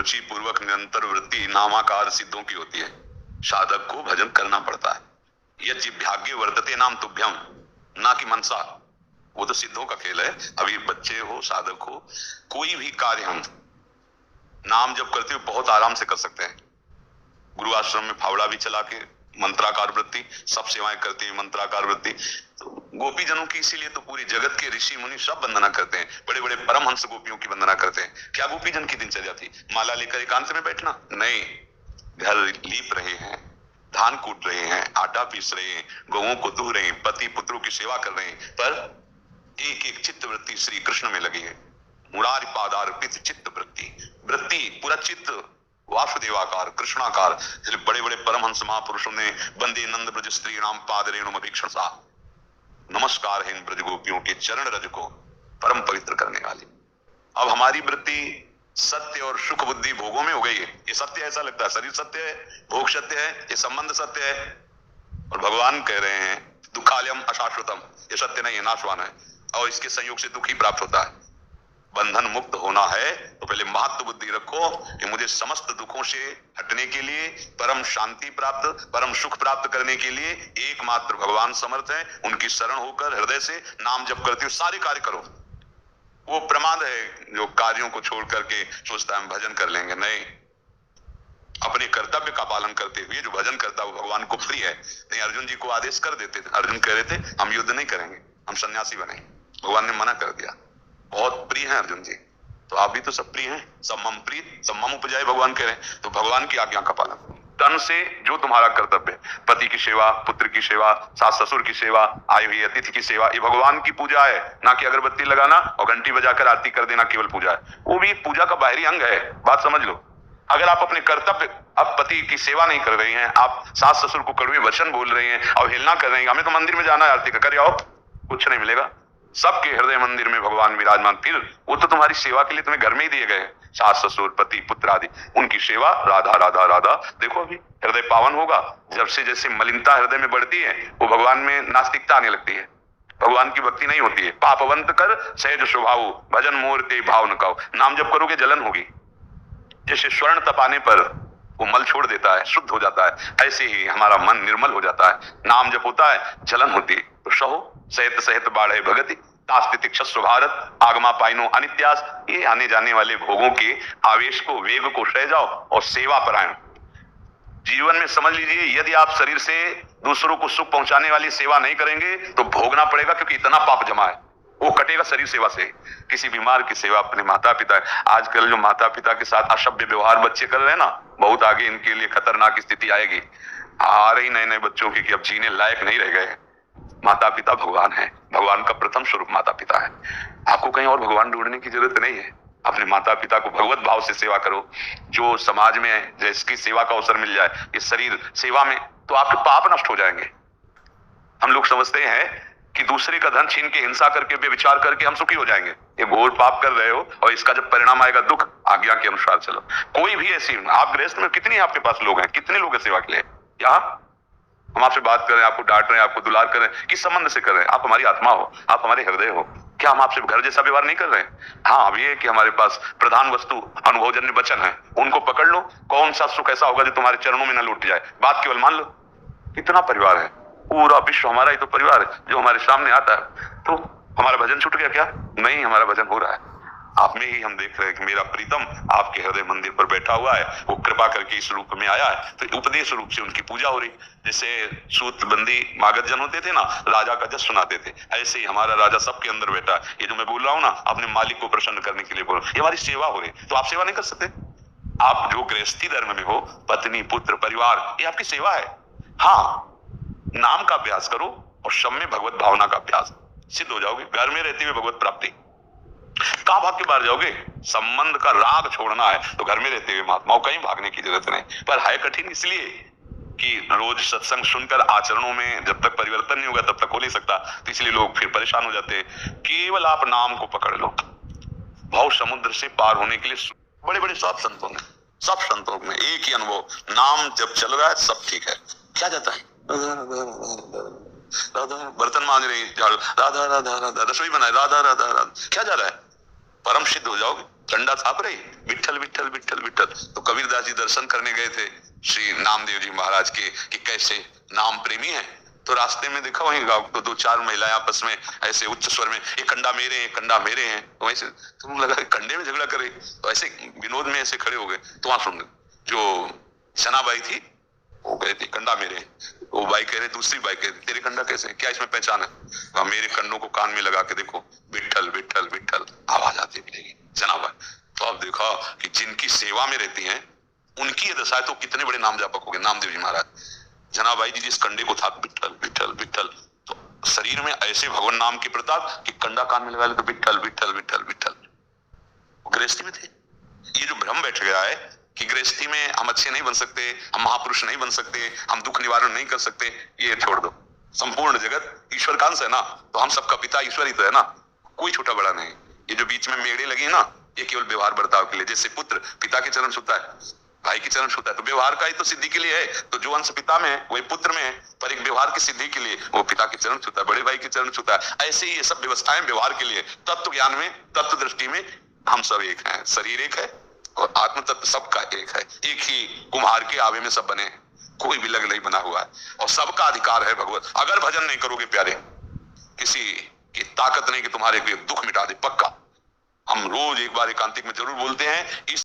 रुचि पूर्वक निरंतर वृत्ति नामाकार सिद्धों की होती है। साधक को भजन करना पड़ता है। यज्ञभाग्य वर्तते नाम तुभ्यम, ना कि मनसा, वो तो सिद्धों का खेल है। अभी बच्चे हो, साधक हो, कोई भी कार्य हम नाम जब करते हुए बहुत आराम से कर सकते हैं। गुरु आश्रम में फावड़ा भी चला के मंत्राकार वृत्ति, सब सेवाएं करते हैं मंत्राकार वृत्ति। तो गोपी जनों की इसीलिए तो पूरी जगत के ऋषि मुनि सब वंदना करते हैं, बड़े बड़े परमहंस गोपियों की वंदना करते हैं। क्या गोपी जन की दिनचर्या थी? माला लेकर एकांत में बैठना? नहीं, घर लीप रहे हैं, धान कूट रहे हैं, आटा पीस रहे हैं, गौओं को दूह रहे हैं, पति पुत्रों की सेवा कर रहे हैं, पर एक एक चित्त वृत्ति श्री कृष्ण में लगी है। मुरारी पादार्पित चित्त वृत्ति, वृत्ति पूरा चित्त वासुदेवाकार कृष्णाकार। बड़े बड़े परमहंस महापुरुषों ने वंदे नंद ब्रज स्त्री नाम पाद रेणु अभीक्षण सा, नमस्कार है इन ब्रज गोपियों के चरण रज को परम पवित्र करने वाली। अब हमारी वृत्ति सत्य और सुख बुद्धि भोगों में हो गई है। ये सत्य ऐसा लगता है, शरीर सत्य है, भोग सत्य है, ये संबंध सत्य है। और भगवान कह रहे हैं दुखालयम अशाश्वतम, ये सत्य नहीं है, नाशवान है, और इसके संयोग से दुख ही प्राप्त होता है। बंधन मुक्त होना है तो पहले महत्व बुद्धि रखो कि मुझे समस्त दुखों से हटने के लिए, परम शांति प्राप्त, परम सुख प्राप्त करने के लिए एकमात्र भगवान समर्थ है। उनकी शरण होकर हृदय से नाम जप करते हो सारे कार्य करो। वो प्रमाद है जो कार्यों को छोड़ करके सोचता है हम भजन कर लेंगे। नहीं, अपने कर्तव्य का पालन करते हुए जो भजन करता है वो भगवान को प्रिय है। नहीं, अर्जुन जी को आदेश कर देते थे, अर्जुन कह रहे थे हम युद्ध नहीं करेंगे, हम सन्यासी बनेंगे। भगवान ने मना कर दिया। बहुत प्रिय है अर्जुन जी, तो आप भी तो सब प्रिय हैं। सम्मम प्रीत सम्मम उपजाए, भगवान कह रहे हैं। तो भगवान की आज्ञा का पालन, तन से जो तुम्हारा कर्तव्य, पति की सेवा, पुत्र की सेवा, सास ससुर की सेवा, आई हुई अतिथि की सेवा, ये भगवान की पूजा है। ना कि अगरबत्ती लगाना और घंटी बजाकर आरती कर देना केवल पूजा है। वो भी पूजा का बाहरी अंग है, बात समझ लो। अगर आप अपने कर्तव्य, अब पति की सेवा नहीं कर रही हैं, आप सास ससुर को कड़वे वचन बोल रहे हैं, अवहेलना कर रहे हैं, हमें तो मंदिर में जाना है आरती कर आओ, कुछ नहीं मिलेगा। सबके हृदय मंदिर में भगवान विराजमान, फिर वो तो तुम्हारी सेवा के लिए तुम्हें घर में ही दिए गए, सास ससुर पति पुत्र आदि, उनकी सेवा। राधा राधा राधा, देखो अभी हृदय पावन होगा। जब से जैसे मलिनता हृदय में बढ़ती है वो भगवान में नास्तिकता आने लगती है, भगवान की भक्ति नहीं होती है। पापवंत कर सहज स्वभाव, भजन मोर ते भाव न कहो। नाम जब करोगे जलन होगी, जैसे स्वर्ण तपाने पर वो मल छोड़ देता है, शुद्ध हो जाता है, ऐसे ही हमारा मन निर्मल हो जाता है। नाम जब होता है जलन होती है। तो सहो सहित सहित बाढ़े भगति तास्तितिक्षस्व भारत आगमा पाइनो अनित्यास। ये आने जाने वाले भोगों के आवेश को, वेग को सह जाओ और सेवा परायण जीवन में समझ लीजिए। यदि आप शरीर से दूसरों को सुख पहुंचाने वाली सेवा नहीं करेंगे तो भोगना पड़ेगा, क्योंकि इतना पाप जमा है। वो कटेगा शरीर सेवा से। किसी बीमार की सेवा, अपने माता पिता, आजकल जो माता पिता के साथ असभ्य व्यवहार बच्चे कर रहे हैं ना, बहुत आगे इनके लिए खतरनाक स्थिति आएगी। आ रही नए नए बच्चों की कि अब जीने लायक नहीं रह गए। माता पिता भगवान है, भगवान का प्रथम स्वरूप माता पिता है। आपको कहीं और भगवान ढूंढने की जरूरत नहीं है। अपने माता पिता को भगवत भाव से सेवा करो। जो समाज में जिसकी सेवा का अवसर मिल जाए इस शरीर सेवा में, तो आपके पाप नष्ट हो जाएंगे। हम लोग समझते हैं कि दूसरे का धन छीन के, हिंसा करके, बेविचार करके हम सुखी हो जाएंगे। ये घोर पाप कर रहे हो और इसका जब परिणाम आएगा दुख। आज्ञा के अनुसार चलो। कोई भी ऐसी, आप गृहस्थ में कितने आपके पास लोग हैं, कितने लोग हैं सेवा के लिए? यहाँ हम आपसे बात कर रहे हैं, आपको डांट रहे हैं, आपको दुलार कर रहे हैं, किस संबंध से कर रहे हैं? आप हमारी आत्मा हो, आप हमारे हृदय हो। क्या हम आपसे घर जैसा व्यवहार नहीं कर रहे हैं? हाँ, अब ये कि हमारे पास प्रधान वस्तु अनुभवजन्य वचन है, उनको पकड़ लो। कौन सा सुख ऐसा होगा जो तुम्हारे चरणों में न लौट जाए? बात केवल मान लो। कितना परिवार है, पूरा विश्व हमारा ही तो परिवार है जो हमारे सामने आता है। तो हमारा भजन छूट गया क्या? नहीं, हमारा भजन हो रहा है। आप में ही हम देख रहे हैं कि मेरा प्रीतम आपके हृदय मंदिर पर बैठा हुआ है, वो कृपा करके इस रूप में आया है। तो उपदेश रूप से उनकी पूजा हो रही। जैसे सूतबंदी मागध जन होते थे ना, राजा का जस सुनाते थे, ऐसे ही हमारा राजा सबके अंदर बैठा है। ये जो मैं बोल रहा हूँ ना, अपने मालिक को प्रसन्न करने के लिए बोल रहा हूं, ये हमारी सेवा हो रही। तो आप सेवा नहीं कर सकते? आप जो गृहस्थी धर्म में हो, पत्नी पुत्र परिवार, ये आपकी सेवा है। हाँ, नाम का अभ्यास करो और सब में भगवत भावना का अभ्यास, सिद्ध हो जाओगे। घर में रहते हुए भगवत प्राप्ति। कहाँ भाग के बाहर जाओगे? संबंध का राग छोड़ना है तो घर में रहते हुए महात्माओं, कहीं भागने की जरूरत नहीं। पर है कठिन इसलिए कि रोज सत्संग सुनकर आचरणों में जब तक परिवर्तन नहीं होगा तब तक हो नहीं सकता। तो इसलिए लोग फिर परेशान हो जाते हैं। केवल आप नाम को पकड़ लो। भाव समुद्र से पार होने के लिए बड़े बड़े सब संतों में एक ही अनुभव, नाम जब चल रहा है सब ठीक है। क्या जाता है? राधा, बर्तन मांज रही, झाड़ू, राधा राधा राधा, रसोई बनाए, राधा राधा राधा, क्या जा रहा है? परम सिद्ध हो जाओगे। कंडा थाप रही, विठल विठल विठल विठल। तो कबीरदास जी दर्शन करने गए थे श्री नामदेव जी महाराज के कि कैसे नाम प्रेमी है। तो रास्ते में देखा वहीं गांव तो दो चार महिलाएं आपस में ऐसे उच्च स्वर में, ये कंडा मेरे हैं, कंडा मेरे हैं। तो वैसे तुम लगा कंडे में झगड़ा करे, तो ऐसे विनोद में ऐसे खड़े हो गए। तो वहां सुन जो सनाबाई थी वो कह थी कंडा मेरे हैं, वो बाई कह रहे, दूसरी बाई कह रही तेरे कंडा कैसे, क्या इसमें पहचान है? मेरे कंडों को कान में लगा के देखो, विठल विठल विठल आवाज आती मिलेगी जनाबाई। तो अब देखा कि जिनकी सेवा में रहती हैं उनकी ये दशा है, तो कितने बड़े नाम जापक हो गए नामदेव जी महाराज। जनाबाई जी जिस कंडे को था विठल विठल विठल, तो शरीर में ऐसे भगवान नाम के प्रताप कि कंडा कान में लगा ले तो विठल विठल विठल विठल। गृहस्थी में थे। ये जो भ्रम बैठ गया है कि गृहस्थी में हम अच्छे नहीं बन सकते, हम महापुरुष नहीं बन सकते, हम दुख निवारण नहीं कर सकते, ये छोड़ दो। संपूर्ण जगत ईश्वर का अंश है ना, तो हम सबका पिता ईश्वर ही तो है ना, कोई छोटा बड़ा नहीं। ये जो बीच में मेड़े लगी है ना, ये केवल व्यवहार बर्ताव के लिए। जैसे पुत्र पिता के चरण छूता है, भाई के चरण छूता है, तो व्यवहार का ही तो सिद्धि के लिए है। तो जो अंश पिता में है वही पुत्र में है, पर एक व्यवहार की सिद्धि के लिए वो पिता के चरण छूता है, बड़े भाई के चरण छूता है। ऐसे ही ये सब व्यवस्थाएं व्यवहार के लिए। तत्व ज्ञान में, तत्व दृष्टि में हम सब एक हैं, शरीर एक है और आत्म तत्व सबका एक है। एक ही कुम्हार के आवे में सब बने, कोई भी लग नहीं बना हुआ है, और सबका अधिकार है भगवत। अगर भजन नहीं करोगे प्यारे, किसी की ताकत नहीं कि तुम्हारे कोई दुख मिटा दे, पक्का। हम रोज एक बार एकांतिक में जरूर बोलते हैं, इस